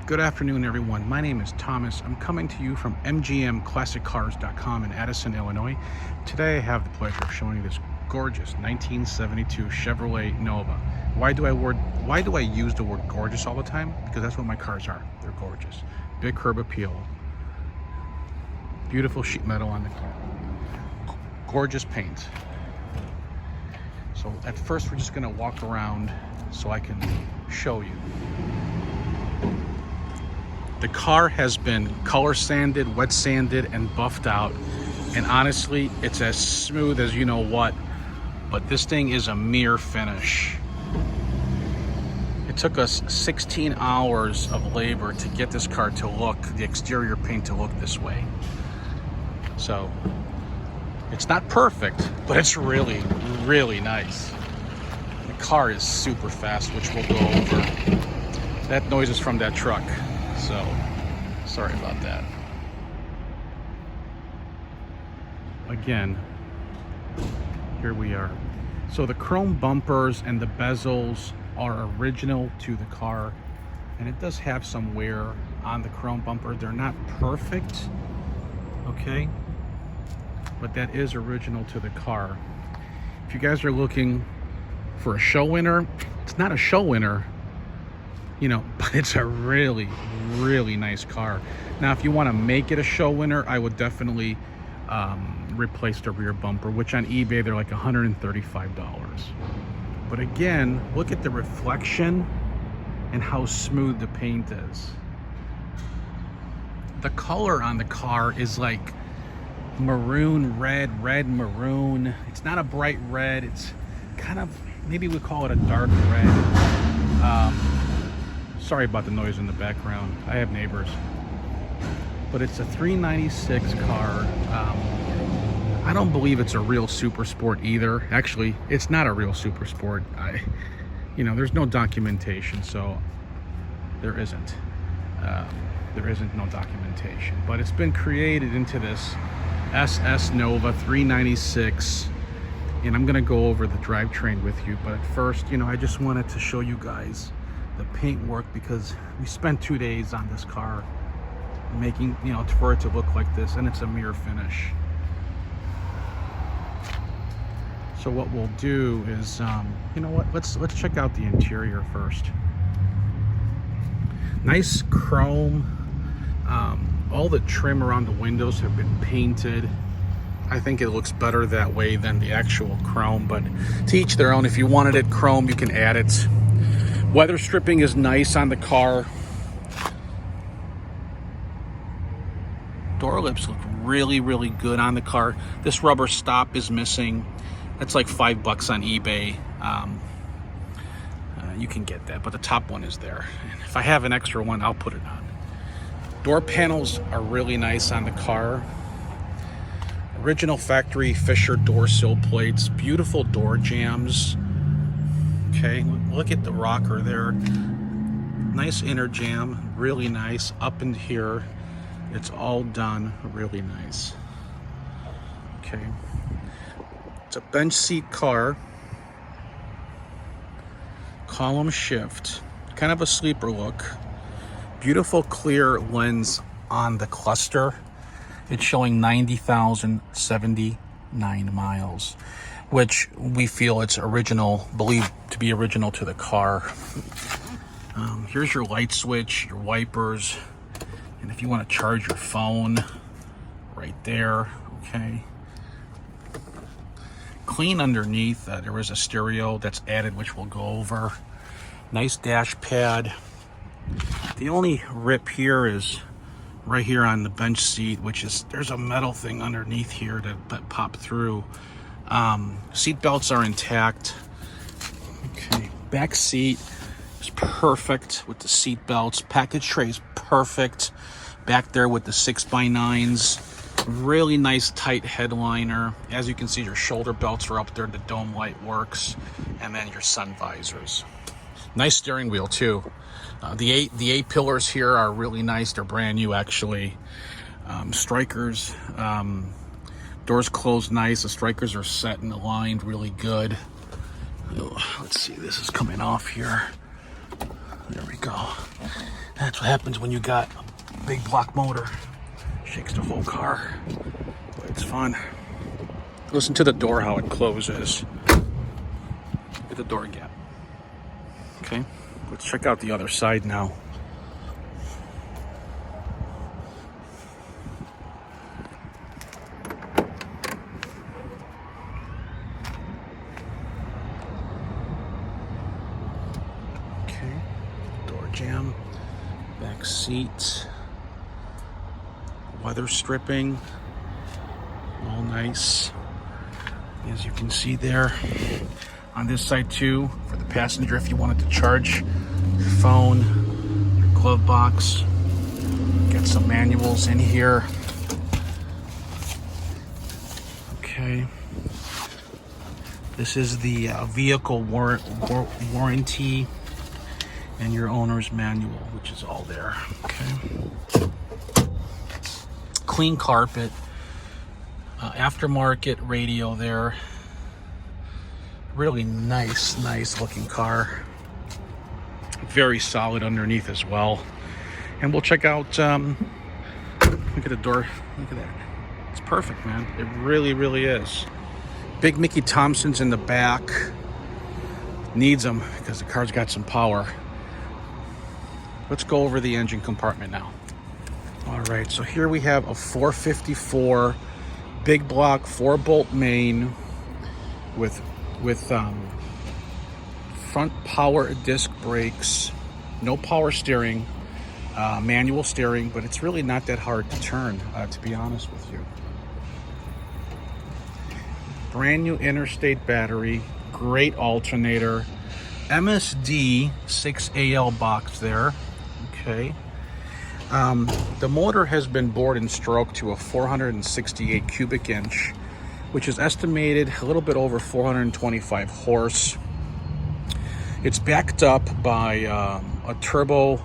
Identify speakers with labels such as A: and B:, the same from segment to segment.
A: Good afternoon, everyone. My name is Thomas. I'm coming to you from mgmclassiccars.com in Addison, Illinois. Today I have the pleasure of showing you this gorgeous 1972 Chevrolet Nova. Why do I use the word gorgeous all the time? Because that's what my cars are. They're gorgeous. Big curb appeal. Beautiful sheet metal on the car. Gorgeous paint. So at first we're just going to walk around so I can show you. The car has been color sanded, wet sanded, and buffed out. And honestly, it's as smooth as you know what, but this thing is a mere finish. It took us 16 hours of labor to get this car to look, the exterior paint to look this way. So, it's not perfect, but it's really, really nice. The car is super fast, which we'll go over. That noise is from that truck. So, sorry about that. Again, here we are. So the chrome bumpers and the bezels are original to the car, and it does have some wear on the chrome bumper. They're not perfect, okay? But that is original to the car. If you guys are looking for a show winner, it's not a show winner, you know, but it's a really, really nice car. Now, if you want to make it a show winner, I would definitely replace the rear bumper, which on eBay, they're like $135. But again, look at the reflection and how smooth the paint is. The color on the car is like maroon, red maroon. It's not a bright red. It's kind of, maybe we call it a dark red. Sorry about the noise in the background. I have neighbors. But it's a 396 car. I don't believe it's a real super sport either. Actually, it's not a real super sport. There's no documentation, so there isn't. No documentation. But it's been created into this SS Nova 396. And I'm gonna go over the drivetrain with you. But at first, I just wanted to show you guys the paint work, because we spent 2 days on this car making, for it to look like this, and it's a mere finish. So what we'll do is, let's check out the interior first. Nice chrome. All the trim around the windows have been painted. I think it looks better that way than the actual chrome, but to each their own. If you wanted it chrome, you can add it. Weather stripping is nice on the car. Door lips look really, really good on the car. This rubber stop is missing. That's like $5 on eBay. You can get that, but the top one is there. And if I have an extra one, I'll put it on. Door panels are really nice on the car. Original factory Fisher door sill plates. Beautiful door jambs. Okay, look at the rocker there. Nice inner jam, really nice. Up in here, it's all done really nice. Okay, it's a bench seat car. Column shift, kind of a sleeper look. Beautiful clear lens on the cluster. It's showing 90,079 miles. Which we feel it's believed to be original to the car. Here's your light switch, your wipers, and if you want to charge your phone, right there, okay. Clean underneath, there is a stereo that's added, which we'll go over. Nice dash pad. The only rip here is right here on the bench seat, which is, there's a metal thing underneath here that popped through. Seat belts are intact. Okay, back seat is perfect with the seat belts. Package tray is perfect back there with the 6x9s. Really nice tight headliner. As you can see, your shoulder belts are up there. The dome light works, and then your sun visors. Nice steering wheel too. The A pillars here are really nice. They're brand new actually. Strikers. Doors closed nice. The strikers are set and aligned really good. Let's see, this is coming off here. There we go. That's what happens when you got a big block motor. Shakes the whole car. But it's fun. Listen to the door, how it closes. Look at the door gap. Okay, let's check out the other side now. Okay, door jamb, back seat, weather stripping, all nice. As you can see there, on this side too, for the passenger, if you wanted to charge your phone, your glove box, get some manuals in here. Okay, this is the vehicle warranty and your owner's manual, which is all there. Okay, clean carpet, aftermarket radio there. Really nice looking car. Very solid underneath as well. And we'll check out, look at the door, look at that. It's perfect, man. It really is. Big Mickey Thompson's in the back. Needs them because the car's got some power. Let's go over the engine compartment now. All right, so here we have a 454 big block 4-bolt main with front power disc brakes, no power steering, manual steering, but it's really not that hard to turn, to be honest with you. Brand new interstate battery, great alternator, MSD 6AL box there. Okay. The motor has been bored and stroked to a 468 cubic inch, which is estimated a little bit over 425 horse. It's backed up by a turbo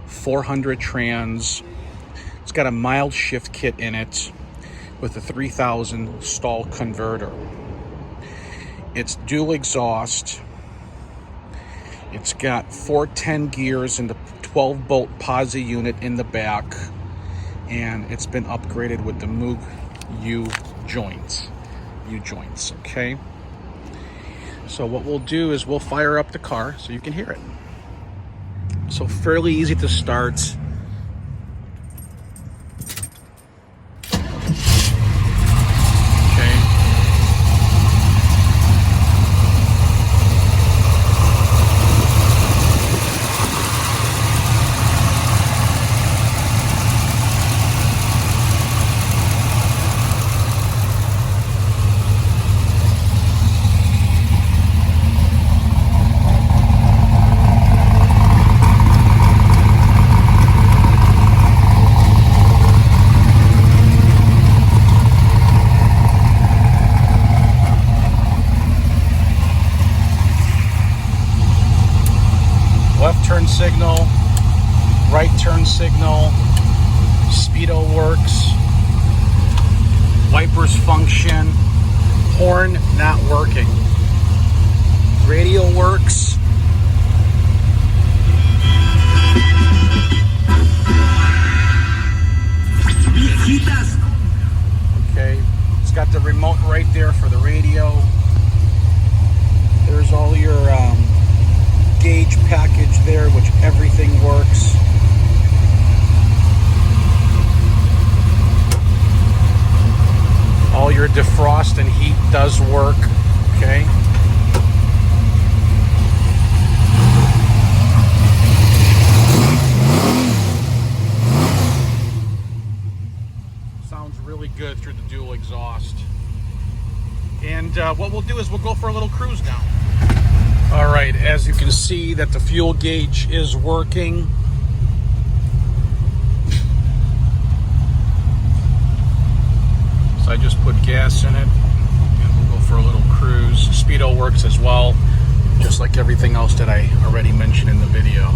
A: 400 trans. It's got a mild shift kit in it with a 3000 stall converter. It's dual exhaust. It's got 410 gears in the 12-bolt posi unit in the back, and it's been upgraded with the Moog U-joints. Okay? So what we'll do is we'll fire up the car so you can hear it. So fairly easy to start. Left turn signal, right turn signal, speedo works, wipers function, horn not working, radio works, okay, it's got the remote right there for the radio. There's all your gauge package there, which everything works. All your defrost and heat does work. Okay. Sounds really good through the dual exhaust. And what we'll do is we'll go for a little cruise now. All right, as you can see that the fuel gauge is working. So I just put gas in it and we'll go for a little cruise. Speedo works as well, just like everything else that I already mentioned in the video.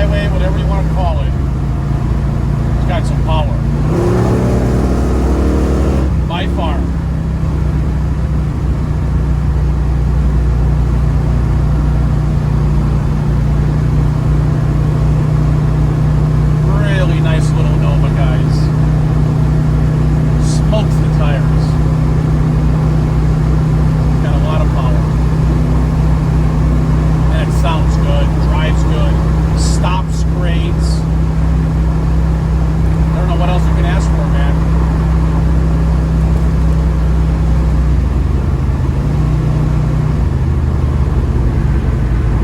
A: highway, whatever you want to call it. It's got some power. By far. Really nice little Nova, guys. Smokes the tires. Got a lot of power. And it sounds good, drives good, stops great. I don't know what else you can ask for, man.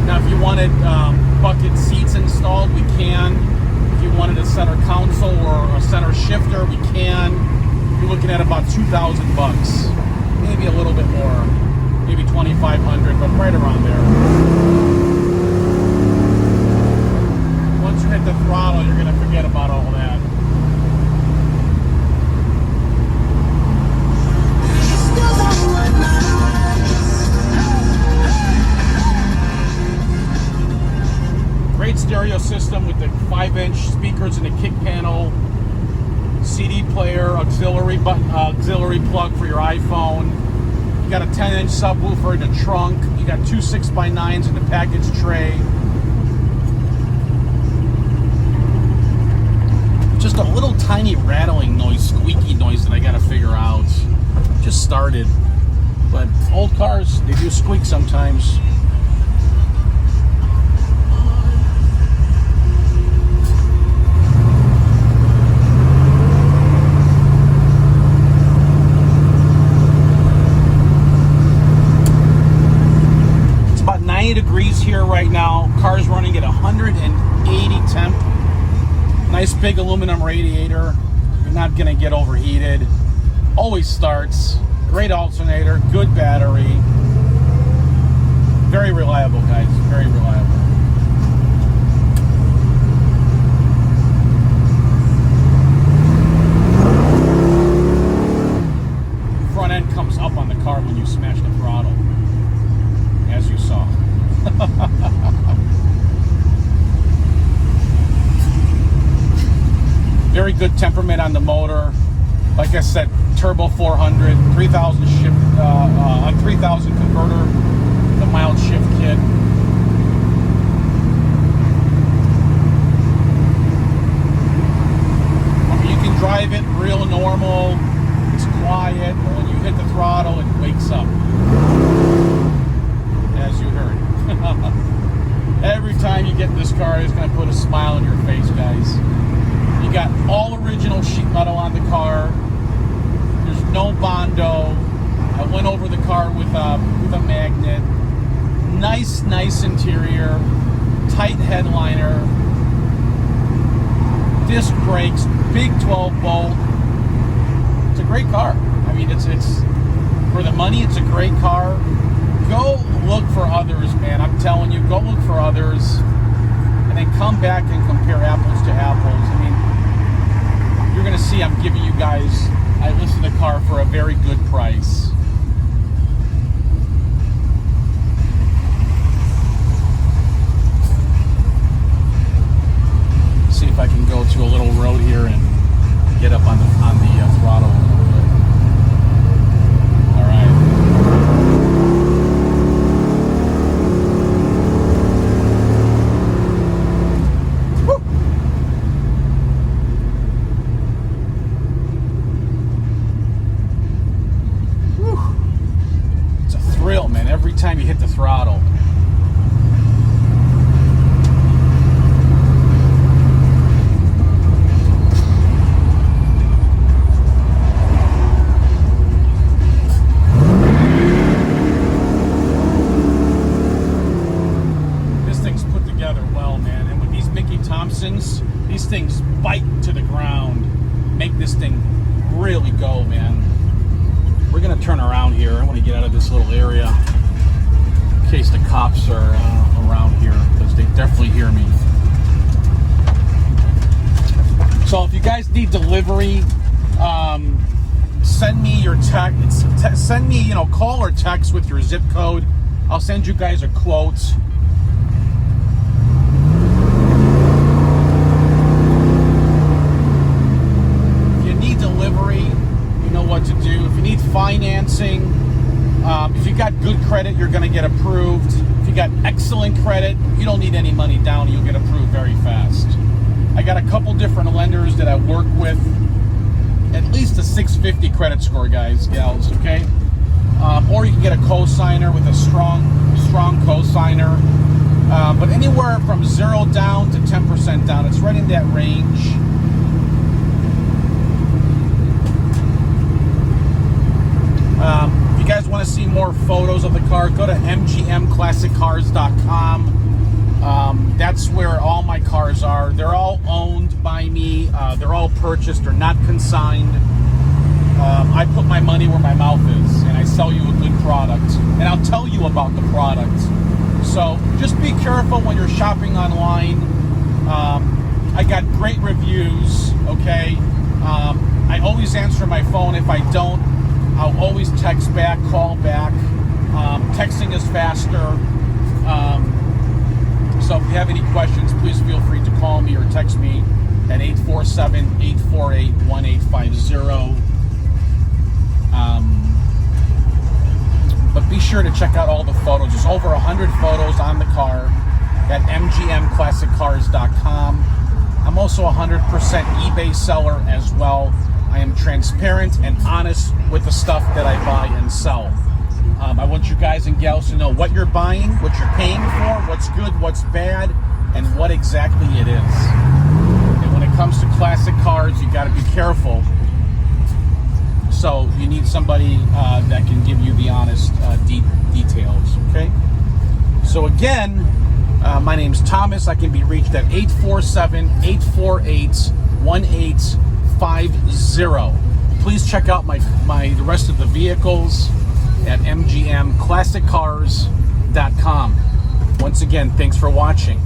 A: Now, if you wanted bucket seats installed, we can. If you wanted a center console or a center shifter, we can. You're looking at about $2,000, maybe a little bit more, maybe $2,500, but right around there. Once you hit the throttle, you're going to forget about all that. Great stereo system with the 5-inch speakers and the kick panel, CD player, auxiliary button, auxiliary plug for your iPhone. You got a 10-inch subwoofer in the trunk. You got two 6x9s in the package tray. Just a little tiny rattling noise, squeaky noise that I got to figure out. Just started, but old cars, they do squeak sometimes. It's about 90 degrees here right now. Car's running at 180 temp. Nice big aluminum radiator. You're not gonna get overheated. Always starts. Great alternator, good battery. Very reliable, guys, very reliable. Front end comes up on the car when you smash the throttle, as you saw. Very good temperament on the motor. Like I said, turbo 400, 3,000 shift, 3,000 converter, the mild shift kit. I mean, you can drive it real normal. It's quiet, but when you hit the throttle, it wakes up. As you heard. Every time you get in this car, it's going to put a smile on your face, guys. You got all original sheet metal on the car. There's no Bondo. I went over the car with a magnet. Nice interior. Tight headliner. Disc brakes. Big 12 bolt. It's a great car. I mean, it's for the money. It's a great car. Go look for others, man. I'm telling you, go look for others, and then come back and compare apples to apples. I mean, you're going to see I'm giving you guys, I listed the car for a very good price. See if I can go to a little road here and get up on the throttle a little bit. All right. Every time you hit the throttle. This thing's put together well, man. And with these Mickey Thompsons, these things bite to the ground. Make this thing really go, man. We're gonna turn around here. I want to get out of this little area in case the cops are around here, because they definitely hear me. So if you guys need delivery, send me your text. Send me, call or text with your zip code. I'll send you guys a quote. financing. If you got good credit, you're going to get approved. If you got excellent credit, you don't need any money down. You'll get approved very fast. I got a couple different lenders that I work with. At least a 650 credit score, guys, gals, okay? Or you can get a co-signer with a strong co-signer. But anywhere from 0 down to 10% down. It's right in that range. If you guys want to see more photos of the car, go to mgmclassiccars.com. That's where all my cars are. They're all owned by me. They're all purchased. They're not consigned. I put my money where my mouth is, and I sell you a good product. And I'll tell you about the product. So just be careful when you're shopping online. I got great reviews, okay? I always answer my phone. If I don't, I'll always text back, call back. Texting is faster. So if you have any questions, please feel free to call me or text me at 847-848-1850. But be sure to check out all the photos. There's over 100 photos on the car at mgmclassiccars.com. I'm also a 100% eBay seller as well. I am transparent and honest with the stuff that I buy and sell. I want you guys and gals to know what you're buying, what you're paying for, what's good, what's bad, and what exactly it is. And when it comes to classic cars, you got to be careful. So you need somebody that can give you the honest details, okay? So again, my name's Thomas. I can be reached at 847-848-1850. Please check out the rest of the vehicles at mgmclassiccars.com. Once again, thanks for watching.